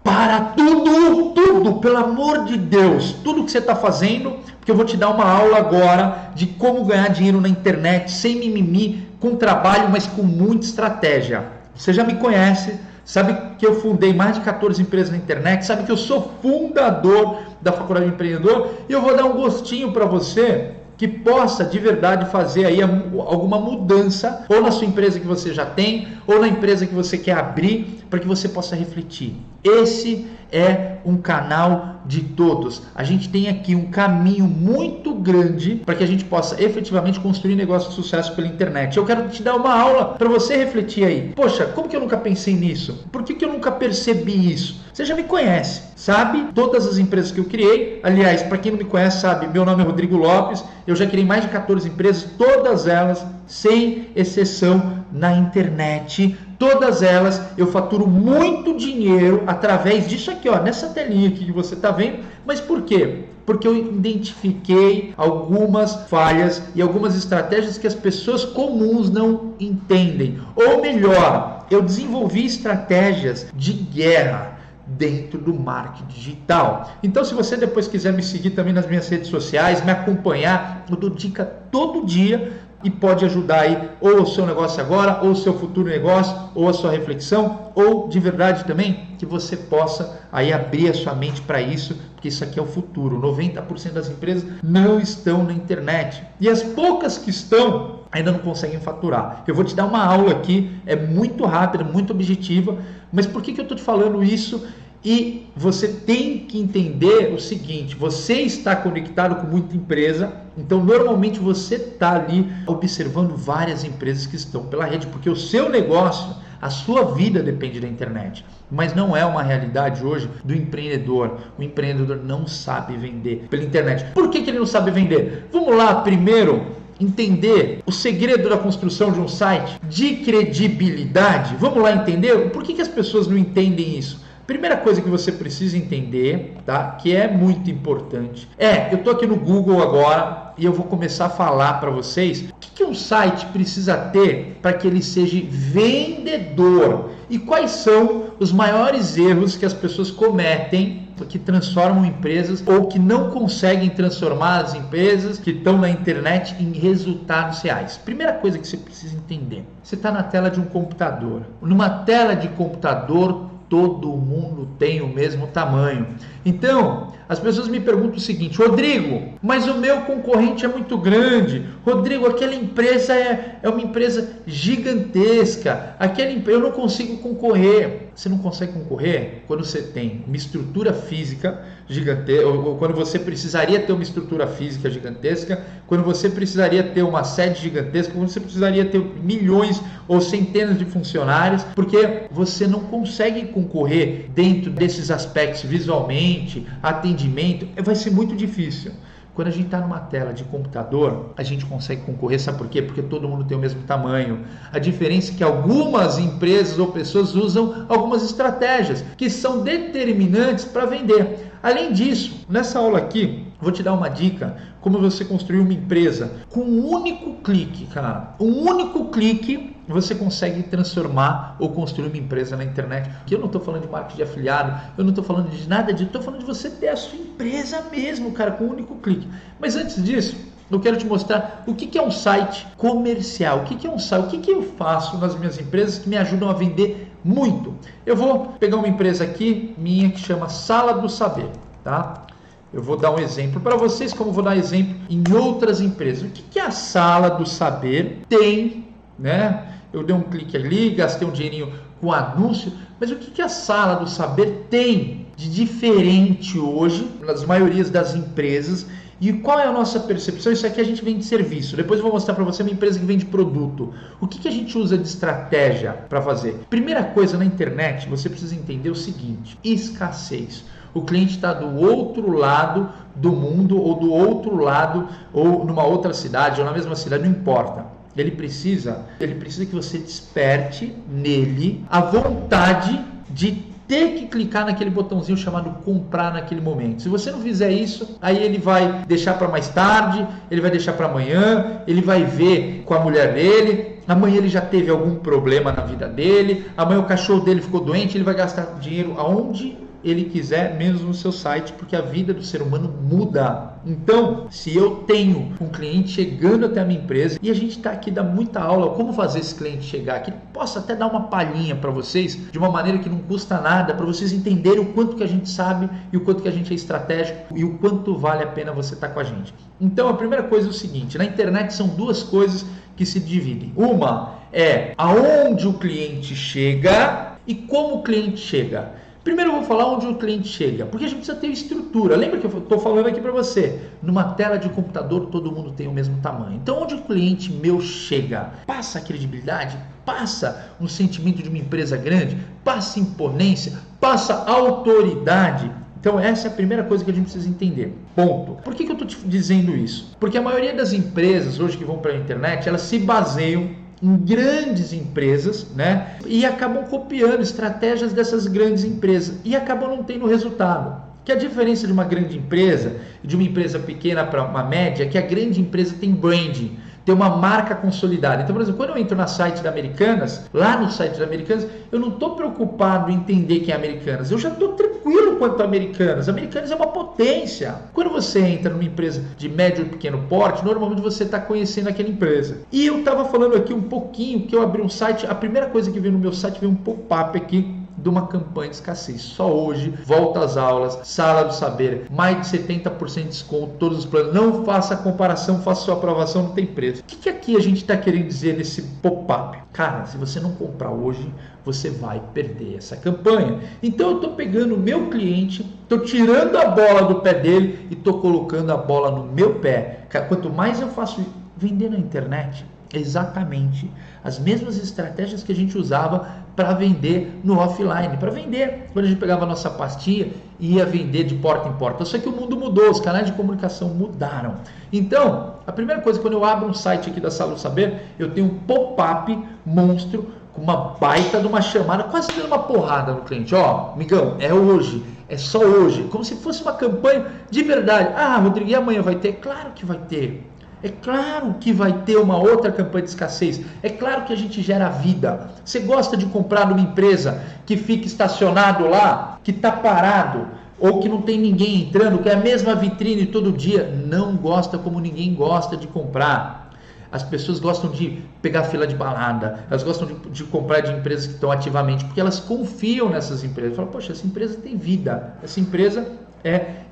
Para tudo, pelo amor de Deus, tudo que você está fazendo, porque eu vou te dar uma aula agora de como ganhar dinheiro na internet, sem mimimi, com trabalho, mas com muita estratégia. Você já me conhece, sabe que eu fundei mais de 14 empresas na internet, sabe que eu sou fundador da Faculdade de Empreendedor, e eu vou dar um gostinho para você que possa de verdade fazer aí alguma mudança, ou na sua empresa que você já tem, ou na empresa que você quer abrir, para que você possa refletir. Esse é um canal de todos. A gente tem aqui um caminho muito grande para que a gente possa efetivamente construir negócio de sucesso pela internet. Eu quero te dar uma aula para você refletir aí. Poxa, como que eu nunca pensei nisso? Por que eu nunca percebi isso? Você já me conhece, sabe? Todas as empresas que eu criei, aliás, para quem não me conhece sabe, meu nome é Rodrigo Lopes, eu já criei mais de 14 empresas, todas elas, sem exceção, na internet. Todas elas eu faturo muito dinheiro através disso aqui, ó, nessa telinha aqui que você está vendo. Mas por quê? Porque eu identifiquei algumas falhas e algumas estratégias que as pessoas comuns não entendem. Ou melhor, eu desenvolvi estratégias de guerra dentro do marketing digital. Então, se você depois quiser me seguir também nas minhas redes sociais, me acompanhar, eu dou dica todo dia e pode ajudar aí ou o seu negócio agora, ou o seu futuro negócio, ou a sua reflexão, ou de verdade também que você possa aí abrir a sua mente para isso, porque isso aqui é o futuro. 90% das empresas não estão na internet e as poucas que estão ainda não conseguem faturar. Eu vou te dar uma aula aqui, é muito rápida, muito objetiva, mas por que eu estou te falando isso? E você tem que entender o seguinte, você está conectado com muita empresa, então normalmente você está ali observando várias empresas que estão pela rede, porque o seu negócio, a sua vida depende da internet. Mas não é uma realidade hoje do empreendedor. O empreendedor não sabe vender pela internet. Por que ele não sabe vender? Vamos lá primeiro entender o segredo da construção de um site de credibilidade. Vamos lá entender por que as pessoas não entendem isso. Primeira coisa que você precisa entender, tá? Que é muito importante. Eu tô aqui no Google agora e eu vou começar a falar para vocês o que um site precisa ter para que ele seja vendedor e quais são os maiores erros que as pessoas cometem que transformam empresas ou que não conseguem transformar as empresas que estão na internet em resultados reais. Primeira coisa que você precisa entender, você está na tela de um computador. Numa tela de computador, todo mundo tem o mesmo tamanho. Então, as pessoas me perguntam o seguinte: Rodrigo, mas o meu concorrente é muito grande. Rodrigo, aquela empresa é uma empresa gigantesca. Eu não consigo concorrer. Você não consegue concorrer quando você tem uma estrutura física gigantesca, ou quando você precisaria ter uma estrutura física gigantesca, quando você precisaria ter uma sede gigantesca, quando você precisaria ter milhões ou centenas de funcionários, porque você não consegue concorrer dentro desses aspectos visualmente, atendimento, vai ser muito difícil. Quando a gente está numa tela de computador, a gente consegue concorrer, sabe por quê? Porque todo mundo tem o mesmo tamanho. A diferença é que algumas empresas ou pessoas usam algumas estratégias que são determinantes para vender. Além disso, nessa aula aqui, vou te dar uma dica como você construir uma empresa com um único clique, cara. Um único clique você consegue transformar ou construir uma empresa na internet. Aqui eu não estou falando de marketing de afiliado, eu não estou falando de nada disso, estou falando de você ter a sua empresa mesmo, cara, com um único clique. Mas antes disso, eu quero te mostrar o que é um site comercial, o que é um site, o que eu faço nas minhas empresas que me ajudam a vender muito. Eu vou pegar uma empresa aqui, minha, que chama Sala do Saber, tá? Eu vou dar um exemplo para vocês, como vou dar exemplo em outras empresas. O que a Sala do Saber tem, né? Eu dei um clique ali, gastei um dinheirinho com anúncio, mas o que a Sala do Saber tem de diferente hoje nas maiorias das empresas? E qual é a nossa percepção? Isso aqui a gente vende serviço. Depois eu vou mostrar para você uma empresa que vende produto. O que a gente usa de estratégia para fazer? Primeira coisa, na internet, você precisa entender o seguinte: escassez. O cliente está do outro lado do mundo, ou do outro lado, ou numa outra cidade, ou na mesma cidade, não importa. Ele precisa que você desperte nele a vontade de ter que clicar naquele botãozinho chamado comprar naquele momento. Se você não fizer isso, aí ele vai deixar para mais tarde, ele vai deixar para amanhã, ele vai ver com a mulher dele, amanhã ele já teve algum problema na vida dele, amanhã o cachorro dele ficou doente, ele vai gastar dinheiro aonde ele quiser, menos no seu site, porque a vida do ser humano muda. Então, se eu tenho um cliente chegando até a minha empresa, e a gente está aqui, dá muita aula, como fazer esse cliente chegar aqui, posso até dar uma palhinha para vocês, de uma maneira que não custa nada, para vocês entenderem o quanto que a gente sabe e o quanto que a gente é estratégico e o quanto vale a pena você estar com a gente. Então, a primeira coisa é o seguinte, na internet são duas coisas que se dividem. Uma é aonde o cliente chega e como o cliente chega. Primeiro eu vou falar onde o cliente chega, porque a gente precisa ter estrutura. Lembra que eu estou falando aqui para você? Numa tela de computador todo mundo tem o mesmo tamanho. Então onde o cliente meu chega? Passa credibilidade? Passa um sentimento de uma empresa grande? Passa imponência? Passa autoridade? Então essa é a primeira coisa que a gente precisa entender. Ponto. Por que eu estou te dizendo isso? Porque a maioria das empresas hoje que vão para a internet, elas se baseiam em grandes empresas, né? E acabam copiando estratégias dessas grandes empresas e acabam não tendo resultado. Que a diferença de uma grande empresa e de uma empresa pequena para uma média é que a grande empresa tem branding, tem uma marca consolidada. Então, por exemplo, quando eu entro na site da Americanas, lá no site da Americanas, eu não estou preocupado em entender quem é Americanas. Eu já estou tranquilo quanto a Americanas. A Americanas é uma potência. Quando você entra numa empresa de médio e pequeno porte, normalmente você está conhecendo aquela empresa. E eu estava falando aqui um pouquinho, que eu abri um site, a primeira coisa que veio no meu site veio um pop-up aqui, de uma campanha de escassez. Só hoje, volta às aulas, sala do saber, mais de 70% de desconto, todos os planos. Não faça comparação, faça sua aprovação, não tem preço. O que aqui a gente está querendo dizer nesse pop-up? Cara, se você não comprar hoje, você vai perder essa campanha. Então eu estou pegando o meu cliente, estou tirando a bola do pé dele e estou colocando a bola no meu pé. Quanto mais eu faço vender na internet, exatamente as mesmas estratégias que a gente usava para vender no offline, para vender quando a gente pegava a nossa pastinha e ia vender de porta em porta. Só que o mundo mudou, os canais de comunicação mudaram. Então, a primeira coisa, quando eu abro um site aqui da Sala do Saber, eu tenho um pop-up monstro com uma baita de uma chamada, quase dando uma porrada no cliente. Ó, amigão, é hoje, é só hoje, como se fosse uma campanha de verdade. Ah, Rodrigo, e amanhã vai ter? Claro que vai ter. É claro que vai ter uma outra campanha de escassez. É claro que a gente gera vida. Você gosta de comprar numa empresa que fica estacionado lá, que está parado, ou que não tem ninguém entrando, que é a mesma vitrine todo dia? Não gosta como ninguém gosta de comprar. As pessoas gostam de pegar fila de balada, elas gostam de comprar de empresas que estão ativamente, porque elas confiam nessas empresas. Falam, poxa, essa empresa tem vida, essa empresa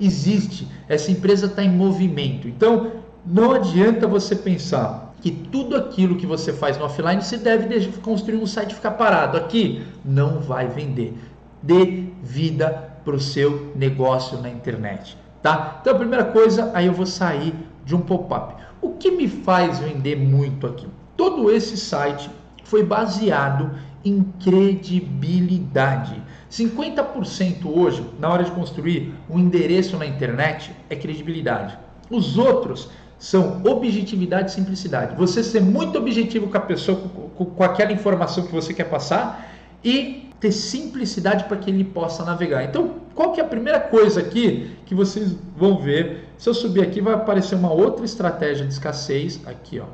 existe, essa empresa está em movimento. Então, não adianta você pensar que tudo aquilo que você faz no offline você deve construir um site e ficar parado. Aqui não vai vender. Dê vida para o seu negócio na internet, tá? Então a primeira coisa, aí eu vou sair de um pop-up. O que me faz vender muito aqui? Todo esse site foi baseado em credibilidade. 50% hoje, na hora de construir um endereço na internet, é credibilidade. Os outros são objetividade e simplicidade. Você ser muito objetivo com a pessoa, com aquela informação que você quer passar e ter simplicidade para que ele possa navegar. Então, qual que é a primeira coisa aqui que vocês vão ver? Se eu subir aqui, vai aparecer uma outra estratégia de escassez. Aqui, ó.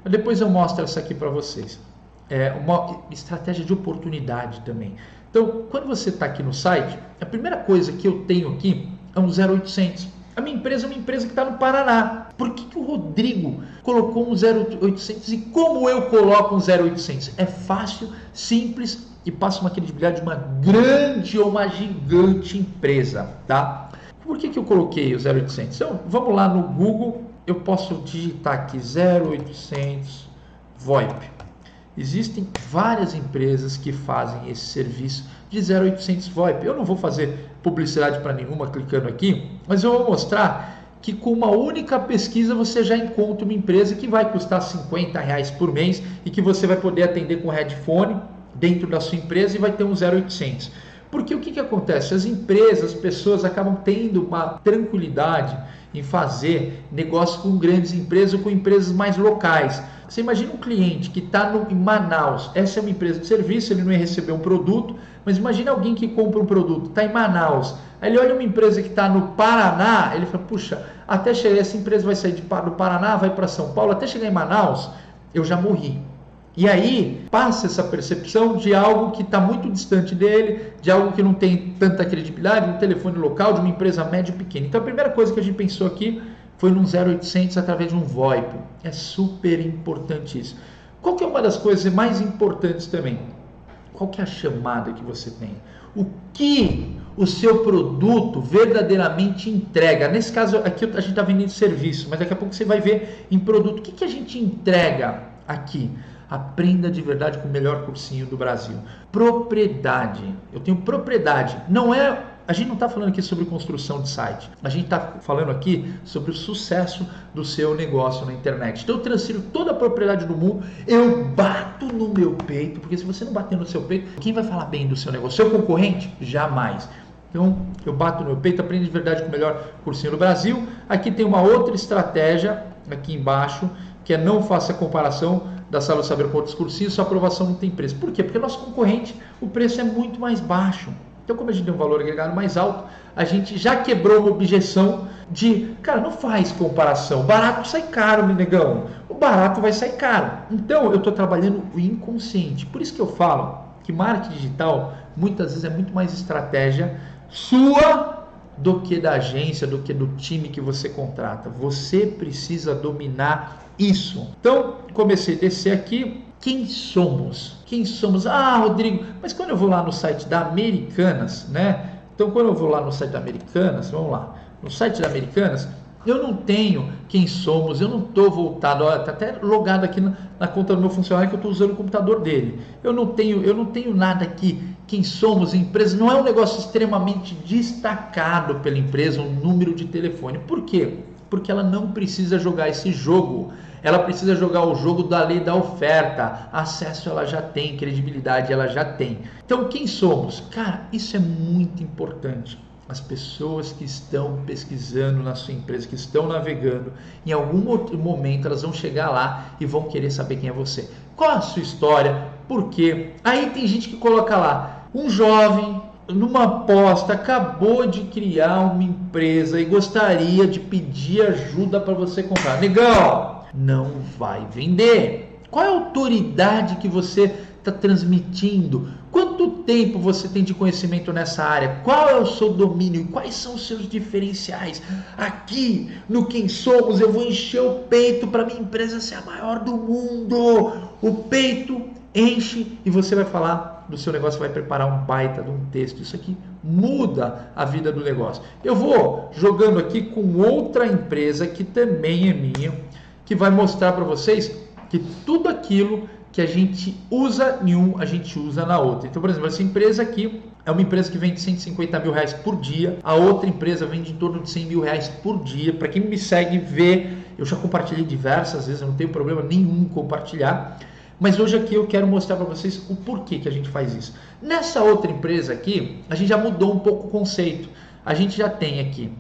Depois eu mostro essa aqui para vocês. É uma estratégia de oportunidade também. Então, quando você está aqui no site, a primeira coisa que eu tenho aqui é um 0800. A minha empresa é uma empresa que está no Paraná. Por que o Rodrigo colocou um 0800 e como eu coloco um 0800? É fácil, simples e passa uma credibilidade de uma grande ou uma gigante empresa, tá? Por que eu coloquei o 0800? Então, vamos lá no Google, eu posso digitar aqui 0800 VoIP. Existem várias empresas que fazem esse serviço de 0800 VoIP. Eu não vou fazer publicidade para nenhuma clicando aqui, mas eu vou mostrar que com uma única pesquisa você já encontra uma empresa que vai custar R$50 por mês e que você vai poder atender com headphone dentro da sua empresa e vai ter um 0800. Porque o que acontece? As empresas, as pessoas acabam tendo uma tranquilidade em fazer negócio com grandes empresas ou com empresas mais locais. Você imagina um cliente que está em Manaus, essa é uma empresa de serviço, ele não ia receber um produto, mas imagina alguém que compra um produto, está em Manaus, aí ele olha uma empresa que está no Paraná, ele fala, puxa, até chegar, essa empresa vai sair do Paraná, vai para São Paulo, até chegar em Manaus, eu já morri. E aí passa essa percepção de algo que está muito distante dele, de algo que não tem tanta credibilidade, um telefone local de uma empresa média e pequena. Então a primeira coisa que a gente pensou aqui foi num 0800 através de um VoIP. É super importante isso. Qual que é uma das coisas mais importantes também? Qual que é a chamada que você tem? O que o seu produto verdadeiramente entrega? Nesse caso aqui a gente está vendendo serviço, mas daqui a pouco você vai ver em produto. O que a gente entrega aqui? Aprenda de verdade com o melhor cursinho do Brasil. Propriedade. Eu tenho propriedade. A gente não está falando aqui sobre construção de site. A gente está falando aqui sobre o sucesso do seu negócio na internet. Então eu transfiro toda a propriedade do mundo, eu bato no meu peito, porque se você não bater no seu peito, quem vai falar bem do seu negócio? Seu concorrente? Jamais. Então eu bato no meu peito, aprendo de verdade com o melhor cursinho do Brasil. Aqui tem uma outra estratégia, aqui embaixo, que é não faça comparação da Sala do Saber com outros cursinhos, sua aprovação não tem preço. Por quê? Porque nosso concorrente, o preço é muito mais baixo. Então, como a gente tem um valor agregado mais alto, a gente já quebrou uma objeção de, cara, não faz comparação. Barato sai caro, meu negão. O barato vai sair caro. Então, eu estou trabalhando o inconsciente. Por isso que eu falo que marketing digital, muitas vezes, é muito mais estratégia sua do que da agência, do que do time que você contrata. Você precisa dominar isso. Então, comecei a descer aqui. Quem somos? Quem somos? Ah, Rodrigo, mas quando eu vou lá no site da Americanas, né? Então, quando eu vou lá no site da Americanas, vamos lá, no site da Americanas, eu não tenho quem somos, eu não estou voltado, está até logado aqui na conta do meu funcionário que eu estou usando o computador dele. Eu não tenho nada aqui, quem somos, empresa, não é um negócio extremamente destacado pela empresa, um número de telefone. Por quê? Porque ela não precisa jogar esse jogo. Ela precisa jogar o jogo da lei da oferta. Acesso ela já tem, credibilidade ela já tem. Então, quem somos? Cara, isso é muito importante. As pessoas que estão pesquisando na sua empresa, que estão navegando, em algum outro momento elas vão chegar lá e vão querer saber quem é você. Qual a sua história? Por quê? Aí tem gente que coloca lá, um jovem numa aposta acabou de criar uma empresa e gostaria de pedir ajuda para você comprar. Negão, não vai vender. Qual é a autoridade que você está transmitindo? Quanto tempo você tem de conhecimento nessa área? Qual é o seu domínio? E quais são os seus diferenciais? Aqui no Quem Somos eu vou encher o peito para minha empresa ser a maior do mundo. O peito enche e você vai falar do seu negócio, vai preparar um baita de um texto. Isso aqui muda a vida do negócio. Eu vou jogando aqui com outra empresa que também é minha, que vai mostrar para vocês que tudo aquilo que a gente usa em um, a gente usa na outra. Então, por exemplo, essa empresa aqui é uma empresa que vende 150 mil reais por dia, a outra empresa vende em torno de 100 mil reais por dia. Para quem me segue ver, eu já compartilhei diversas vezes, eu não tenho problema nenhum em compartilhar, mas hoje aqui eu quero mostrar para vocês o porquê que a gente faz isso. Nessa outra empresa aqui, a gente já mudou um pouco o conceito. A gente já tem aqui,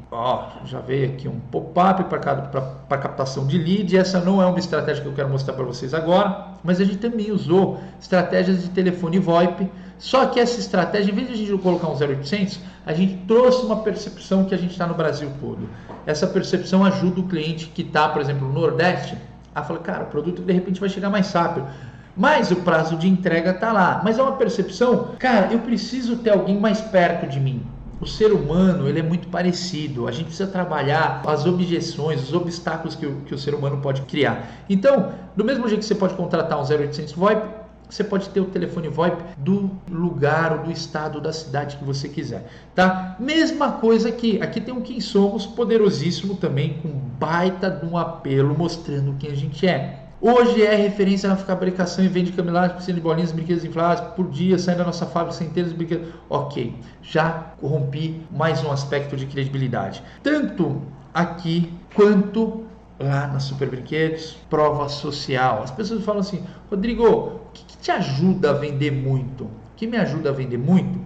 já veio aqui um pop-up para captação de lead. Essa não é uma estratégia que eu quero mostrar para vocês agora, mas a gente também usou estratégias de telefone VoIP. Só que essa estratégia, em vez de a gente colocar um 0800, a gente trouxe uma percepção que a gente está no Brasil todo. Essa percepção ajuda o cliente que está, por exemplo, no Nordeste, a falar, cara, o produto de repente vai chegar mais rápido, mas o prazo de entrega está lá. Mas é uma percepção, cara, eu preciso ter alguém mais perto de mim. O ser humano, ele é muito parecido. A gente precisa trabalhar as objeções, os obstáculos que o ser humano pode criar. Então, do mesmo jeito que você pode contratar um 0800 VoIP, você pode ter o telefone VoIP do lugar ou do estado, da cidade que você quiser, tá? Mesma coisa aqui. Aqui tem um Quem Somos poderosíssimo também, com baita de um apelo, mostrando quem a gente é. Hoje é referência na fabricação e vende camelagem, piscina de bolinhas, brinquedos infláveis por dia, saindo da nossa fábrica centenas de brinquedos. Ok, já corrompi mais um aspecto de credibilidade. Tanto aqui quanto lá na Super Brinquedos, prova social. As pessoas falam assim, Rodrigo, o que te ajuda a vender muito? O que me ajuda a vender muito?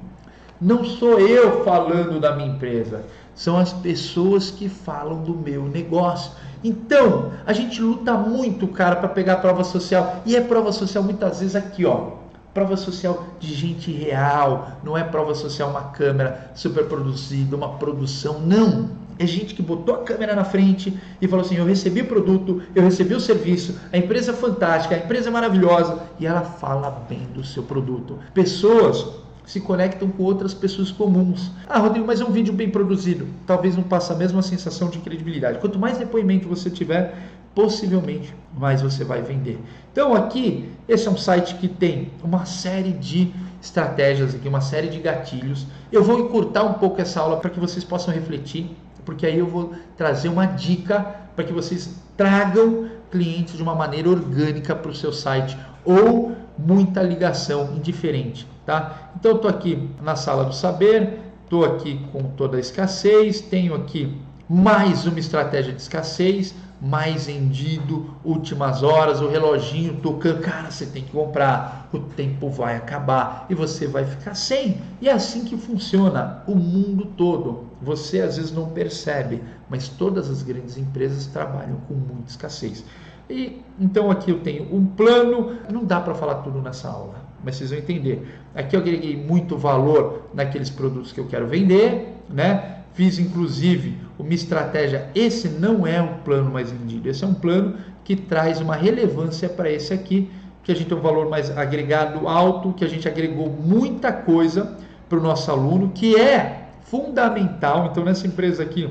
Não sou eu falando da minha empresa, são as pessoas que falam do meu negócio. Então, a gente luta muito, cara, para pegar a prova social. E é prova social muitas vezes aqui, ó. Prova social de gente real. Não é prova social uma câmera super produzida, uma produção. Não. é gente que botou a câmera na frente e falou assim, eu recebi o produto, eu recebi o serviço, a empresa é fantástica, a empresa é maravilhosa, e ela fala bem do seu produto. Pessoas se conectam com outras pessoas comuns. Ah, Rodrigo, mas é um vídeo bem produzido. Talvez não passe a mesma sensação de credibilidade. Quanto mais depoimento você tiver, possivelmente mais você vai vender. Então aqui, esse é um site que tem uma série de estratégias aqui, uma série de gatilhos. Eu vou encurtar um pouco essa aula para que vocês possam refletir, porque aí eu vou trazer uma dica para que vocês tragam clientes de uma maneira orgânica para o seu site ou muita ligação indiferente, tá? Então eu estou aqui na sala do saber, estou aqui com toda a escassez, tenho aqui mais uma estratégia de escassez, mais vendido, últimas horas, o reloginho tocando, cara, você tem que comprar, o tempo vai acabar e você vai ficar sem. E é assim que funciona o mundo todo. Você às vezes não percebe, mas todas as grandes empresas trabalham com muita escassez. E então aqui eu tenho um plano, não dá para falar tudo nessa aula, mas vocês vão entender. Aqui eu agreguei muito valor naqueles produtos que eu quero vender, né? Fiz inclusive uma estratégia, esse não é o plano mais vendido, esse é um plano que traz uma relevância para esse aqui, que a gente tem um valor mais agregado alto, que a gente agregou muita coisa para o nosso aluno, que é fundamental. Então nessa empresa aqui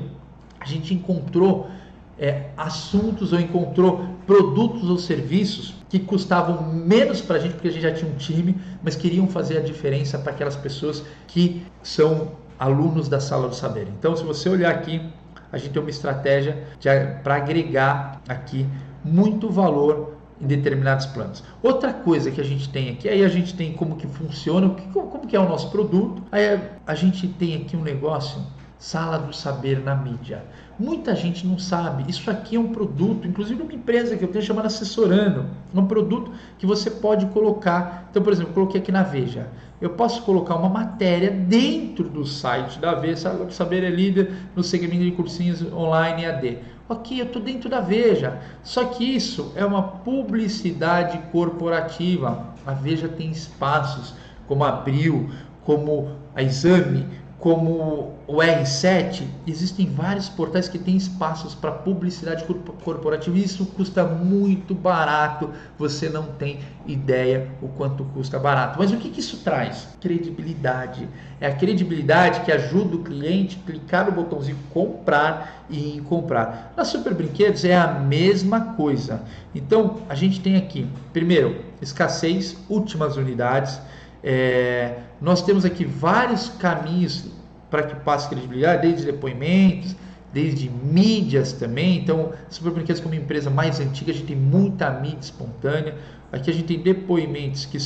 a gente encontrou assuntos ou encontrou produtos ou serviços que custavam menos para a gente, porque a gente já tinha um time, mas queriam fazer a diferença para aquelas pessoas que são alunos da Sala do Saber. Então, se você olhar aqui, a gente tem uma estratégia para agregar aqui muito valor em determinados planos. Outra coisa que a gente tem aqui, aí a gente tem como que funciona, como que é o nosso produto. Aí a gente tem aqui um negócio, Sala do Saber na mídia. Muita gente não sabe, isso aqui é um produto, inclusive uma empresa que eu tenho chamada Assessorando, um produto que você pode colocar. Então, por exemplo, eu coloquei aqui na Veja, eu posso colocar uma matéria dentro do site da Veja. Sala do Saber é líder no segmento de cursinhos online EAD. Ok, eu estou dentro da Veja, só que isso é uma publicidade corporativa. A Veja tem espaços como a Abril, como a Exame, como o R7, existem vários portais que têm espaços para publicidade corporativa e isso custa muito barato, você não tem ideia o quanto custa barato. Mas o que isso traz? Credibilidade. É a credibilidade que ajuda o cliente a clicar no botãozinho comprar e em comprar. Na Super Brinquedos é a mesma coisa. Então a gente tem aqui, primeiro, escassez, últimas unidades. Nós temos aqui vários caminhos para que passe credibilidade, desde depoimentos, desde mídias também. Então, Super Brinquedos, como empresa mais antiga, a gente tem muita mídia espontânea. Aqui a gente tem depoimentos que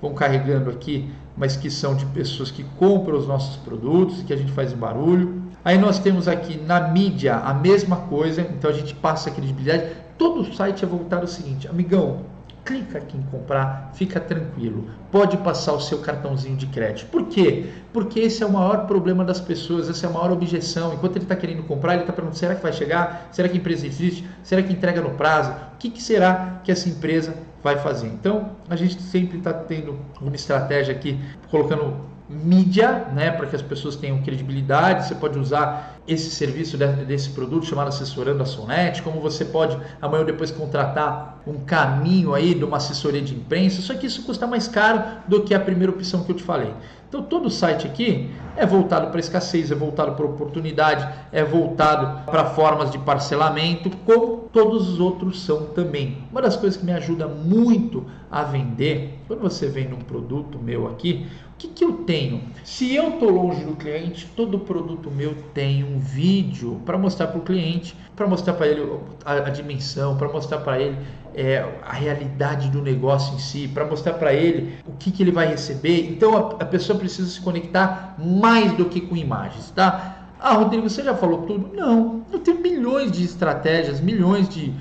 vão carregando aqui, mas que são de pessoas que compram os nossos produtos, que a gente faz um barulho. Aí nós temos aqui na mídia a mesma coisa, então a gente passa a credibilidade. Todo o site é voltado ao seguinte, amigão, clica aqui em comprar, fica tranquilo, pode passar o seu cartãozinho de crédito. Por quê? Porque esse é o maior problema das pessoas, essa é a maior objeção. Enquanto ele está querendo comprar, ele está perguntando, será que vai chegar? Será que a empresa existe? Será que entrega no prazo? O que será que essa empresa vai fazer? Então, a gente sempre está tendo uma estratégia aqui, colocando mídia, né, para que as pessoas tenham credibilidade. Você pode usar esse serviço desse produto chamado Assessorando a Sonet, como você pode amanhã ou depois contratar um caminho aí de uma assessoria de imprensa, só que isso custa mais caro do que a primeira opção que eu te falei. Então todo o site aqui é voltado para escassez, é voltado para oportunidade, é voltado para formas de parcelamento, como todos os outros são também. Uma das coisas que me ajuda muito a vender, quando você vende um produto meu aqui, o que eu tenho? Se eu estou longe do cliente, todo produto meu tem um vídeo para mostrar para o cliente, para mostrar para ele a dimensão, para mostrar para ele a realidade do negócio em si, para mostrar para ele o que ele vai receber. Então a pessoa precisa se conectar mais do que com imagens, tá? Ah, Rodrigo, você já falou tudo? Não, eu tenho milhões de estratégias, milhões de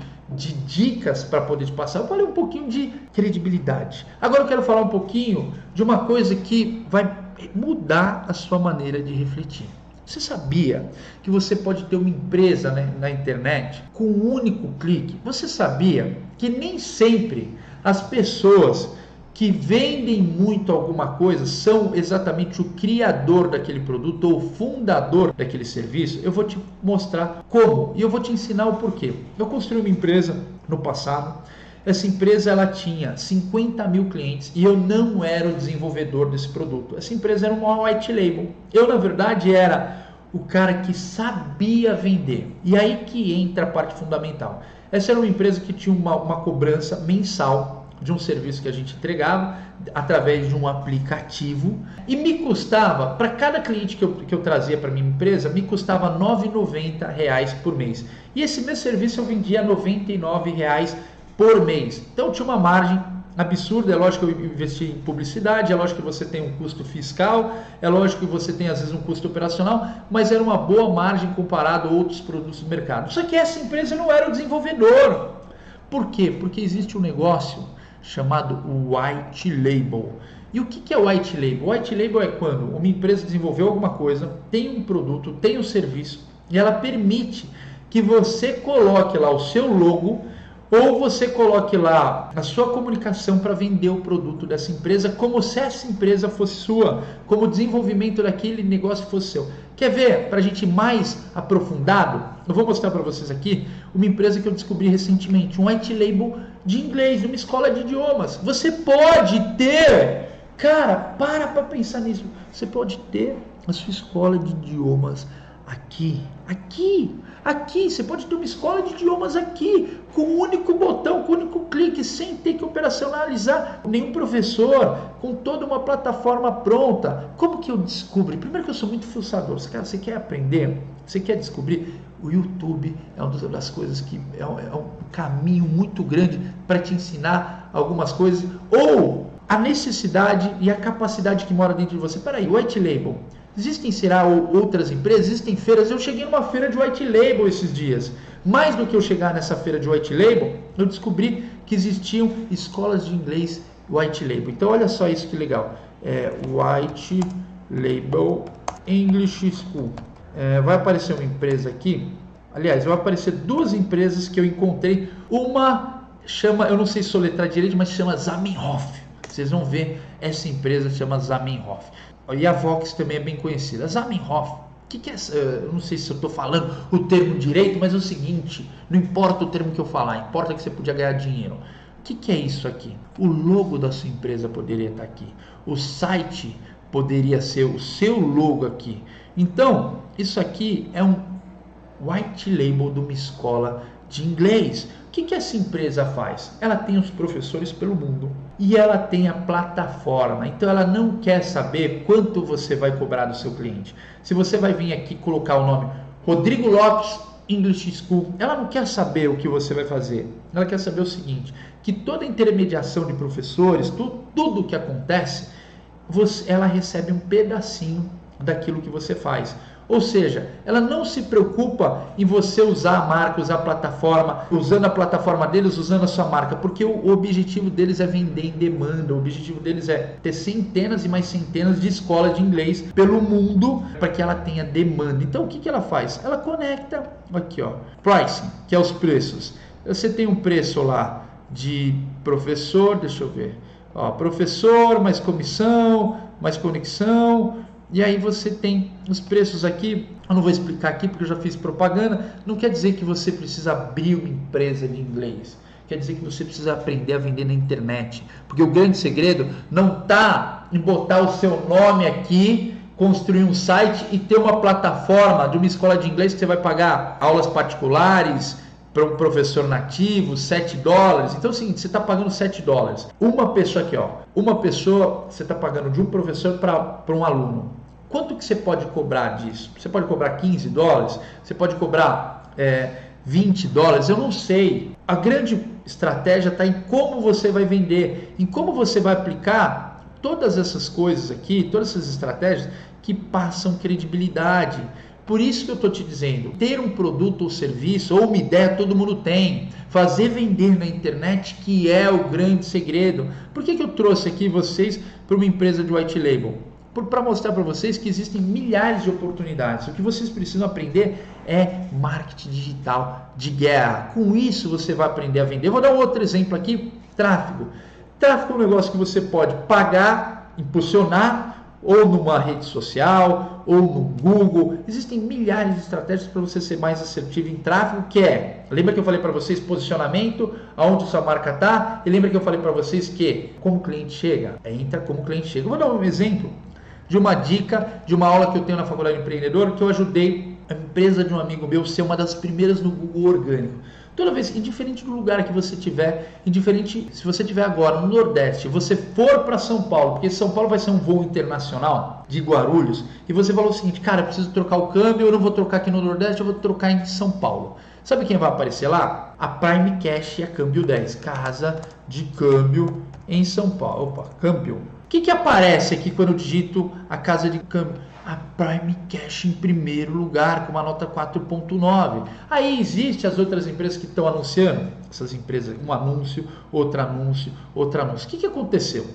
dicas para poder te passar. Eu falei um pouquinho de credibilidade. Agora eu quero falar um pouquinho de uma coisa que vai mudar a sua maneira de refletir. Você sabia que você pode ter uma empresa, né, na internet com um único clique? Você sabia que nem sempre as pessoas que vendem muito alguma coisa, são exatamente o criador daquele produto ou fundador daquele serviço, eu vou te mostrar como e eu vou te ensinar o porquê. Eu construí uma empresa no passado, essa empresa ela tinha 50 mil clientes e eu não era o desenvolvedor desse produto. Essa empresa era uma white label. Eu, na verdade, era o cara que sabia vender. E aí que entra a parte fundamental. Essa era uma empresa que tinha uma cobrança mensal de um serviço que a gente entregava através de um aplicativo e me custava, para cada cliente que eu trazia para minha empresa, me custava R$ 9,90 por mês. E esse meu serviço eu vendia R$ 99 por mês. Então tinha uma margem absurda. É lógico que eu investi em publicidade, é lógico que você tem um custo fiscal, é lógico que você tem às vezes um custo operacional, mas era uma boa margem comparado a outros produtos do mercado. Só que essa empresa não era o desenvolvedor. Por quê? Porque existe um negócio chamado white label. E o que é white label? White label é quando uma empresa desenvolveu alguma coisa, tem um produto, tem um serviço, e ela permite que você coloque lá o seu logo ou você coloque lá a sua comunicação para vender o produto dessa empresa como se essa empresa fosse sua, como o desenvolvimento daquele negócio fosse seu. Quer ver, para a gente ir mais aprofundado, eu vou mostrar para vocês aqui uma empresa que eu descobri recentemente, um white label de inglês, uma escola de idiomas. Você pode ter, cara, para pensar nisso, você pode ter a sua escola de idiomas aqui, você pode ter uma escola de idiomas aqui, com um único botão, com um único clique, sem ter que operacionalizar nenhum professor, com toda uma plataforma pronta. Como que eu descubro? Primeiro que eu sou muito fuçador, cara, você quer aprender, você quer descobrir, o YouTube é uma das coisas que é um caminho muito grande para te ensinar algumas coisas, ou a necessidade e a capacidade que mora dentro de você. Peraí, white label. Existem, será, outras empresas, existem feiras. Eu cheguei numa feira de white label esses dias. Mais do que eu chegar nessa feira de white label, eu descobri que existiam escolas de inglês white label. Então, olha só isso que legal. White Label English School. Vai aparecer uma empresa aqui. Aliás, vai aparecer duas empresas que eu encontrei. Uma chama, eu não sei soletrar direito, mas chama Zamenhof. Vocês vão ver, essa empresa chama Zamenhof. E a Vox também é bem conhecida. Zamenhof, o que é essa? Eu não sei se eu estou falando o termo direito, mas é o seguinte, não importa o termo que eu falar, importa que você podia ganhar dinheiro. O que é isso aqui? O logo da sua empresa poderia estar aqui. O site poderia ser o seu logo aqui. Então, isso aqui é um white label de uma escola de inglês. O que essa empresa faz? Ela tem os professores pelo mundo e ela tem a plataforma. Então ela não quer saber quanto você vai cobrar do seu cliente. Se você vai vir aqui colocar o nome Rodrigo Lopes English School, ela não quer saber o que você vai fazer. Ela quer saber o seguinte, que toda intermediação de professores, tudo que acontece, ela recebe um pedacinho daquilo que você faz. Ou seja, ela não se preocupa em você usar a marca, usar a plataforma, usando a plataforma deles, usando a sua marca, porque o objetivo deles é vender em demanda, o objetivo deles é ter centenas e mais centenas de escolas de inglês pelo mundo para que ela tenha demanda. Então o que ela faz? Ela conecta, aqui ó, pricing, que é os preços. Você tem um preço lá de professor, deixa eu ver, ó, professor, mais comissão, mais conexão. E aí você tem os preços aqui, eu não vou explicar aqui porque eu já fiz propaganda, não quer dizer que você precisa abrir uma empresa de inglês, quer dizer que você precisa aprender a vender na internet, porque o grande segredo não está em botar o seu nome aqui, construir um site e ter uma plataforma de uma escola de inglês que você vai pagar aulas particulares para um professor nativo, $7. Então é o seguinte, você está pagando $7. Uma pessoa aqui, ó, uma pessoa você está pagando de um professor para um aluno. Quanto que você pode cobrar disso? Você pode cobrar $15? Você pode cobrar $20? Eu não sei. A grande estratégia está em como você vai vender, em como você vai aplicar todas essas coisas aqui, todas essas estratégias que passam credibilidade. Por isso que eu estou te dizendo, ter um produto ou serviço, ou uma ideia, todo mundo tem. Fazer vender na internet que é o grande segredo. Por que eu trouxe aqui vocês para uma empresa de white label? Para mostrar para vocês que existem milhares de oportunidades. O que vocês precisam aprender é marketing digital de guerra. Com isso você vai aprender a vender. Eu vou dar um outro exemplo aqui, tráfego. Tráfego é um negócio que você pode pagar, impulsionar, ou numa rede social, ou no Google. Existem milhares de estratégias para você ser mais assertivo em tráfego, que é, lembra que eu falei para vocês posicionamento, aonde sua marca está, e lembra que eu falei para vocês que como o cliente chega, entra como o cliente chega. Eu vou dar um exemplo de uma dica, de uma aula que eu tenho na Faculdade Empreendedor, que eu ajudei a empresa de um amigo meu ser uma das primeiras no Google orgânico. Toda vez, indiferente do lugar que você tiver, indiferente se você estiver agora no Nordeste, você for para São Paulo, porque São Paulo vai ser um voo internacional de Guarulhos, e você falou o seguinte, cara, eu preciso trocar o câmbio, eu não vou trocar aqui no Nordeste, eu vou trocar em São Paulo. Sabe quem vai aparecer lá? A Prime Cash e a Câmbio 10, casa de câmbio em São Paulo. Opa, câmbio. O que aparece aqui quando eu digito a casa de câmbio? A Prime Cash em primeiro lugar, com uma nota 4.9. Aí existem as outras empresas que estão anunciando, essas empresas, um anúncio, outro anúncio, outro anúncio. O que aconteceu?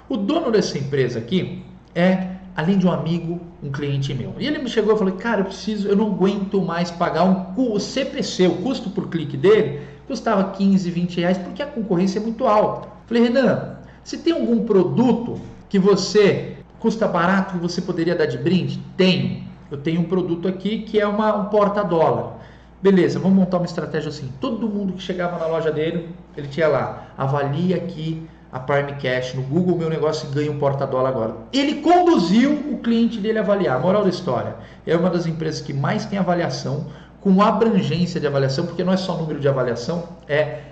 O dono dessa empresa aqui é, além de um amigo, um cliente meu. E ele me chegou e falou, cara, eu não aguento mais pagar o CPC, o custo por clique dele, custava 15, 20 reais, porque a concorrência é muito alta. Falei, Renan, se tem algum produto que você custa barato que você poderia dar de brinde? Tenho. Eu tenho um produto aqui que é um porta-dólar. Beleza, vamos montar uma estratégia assim. Todo mundo que chegava na loja dele, ele tinha lá, avalie aqui a Prime Cash no Google, meu negócio ganha um porta-dólar agora. Ele conduziu o cliente dele a avaliar. Moral da história, é uma das empresas que mais tem avaliação, com abrangência de avaliação, porque não é só número de avaliação,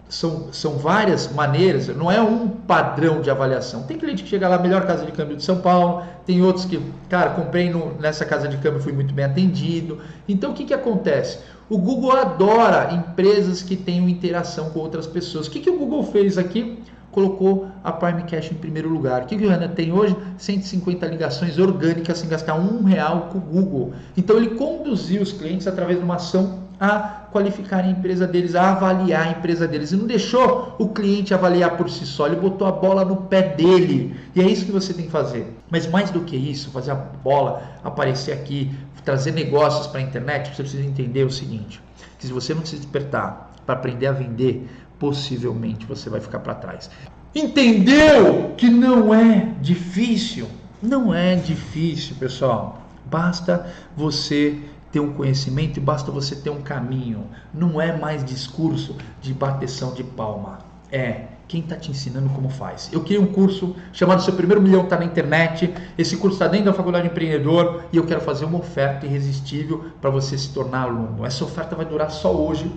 são várias maneiras, não é um padrão de avaliação. Tem cliente que chega lá, melhor casa de câmbio de São Paulo, tem outros que, cara, comprei nessa casa de câmbio, fui muito bem atendido. Então o que acontece? O Google adora empresas que tenham interação com outras pessoas. O que o Google fez aqui? Colocou a Prime Cash em primeiro lugar. O que o Renan tem hoje? 150 ligações orgânicas sem gastar R$1 com o Google. Então ele conduziu os clientes através de uma ação a qualificarem a empresa deles, a avaliar a empresa deles. E não deixou o cliente avaliar por si só, ele botou a bola no pé dele. E é isso que você tem que fazer. Mas mais do que isso, fazer a bola aparecer aqui, trazer negócios para a internet, você precisa entender o seguinte, que se você não se despertar para aprender a vender, possivelmente você vai ficar para trás. Entendeu que não é difícil? Não é difícil, pessoal. Basta você ter um conhecimento e basta você ter um caminho. Não é mais discurso de bateção de palma. É quem está te ensinando como faz. Eu criei um curso chamado Seu Primeiro Milhão está na internet. Esse curso está dentro da Faculdade Empreendedor e eu quero fazer uma oferta irresistível para você se tornar aluno. Essa oferta vai durar só hoje.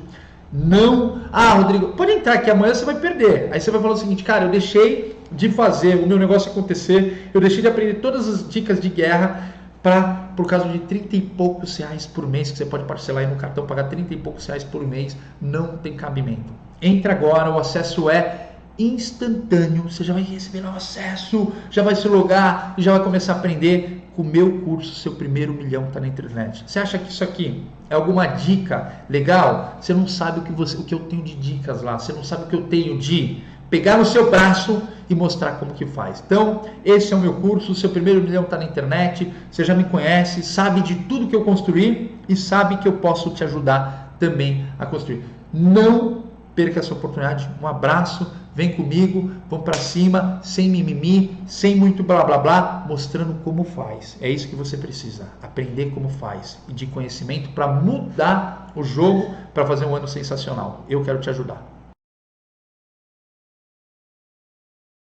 Não, Rodrigo, pode entrar aqui amanhã, você vai perder. Aí você vai falar o seguinte, cara, eu deixei de fazer o meu negócio acontecer, eu deixei de aprender todas as dicas de guerra por causa de 30 e poucos reais por mês, que você pode parcelar aí no cartão, pagar 30 e poucos reais por mês, não tem cabimento. Entra agora, o acesso é instantâneo, você já vai receber o acesso, já vai se logar e já vai começar a aprender com o meu curso, Seu Primeiro Milhão está na internet. Você acha que isso aqui é alguma dica legal? Você não sabe o que eu tenho de dicas lá, você não sabe o que eu tenho de pegar no seu braço e mostrar como que faz. Então, esse é o meu curso, Seu Primeiro Milhão está na internet, você já me conhece, sabe de tudo que eu construí e sabe que eu posso te ajudar também a construir. Não perca essa oportunidade, um abraço, vem comigo, vamos para cima, sem mimimi, sem muito blá blá blá, mostrando como faz. É isso que você precisa, aprender como faz e de conhecimento para mudar o jogo, para fazer um ano sensacional. Eu quero te ajudar.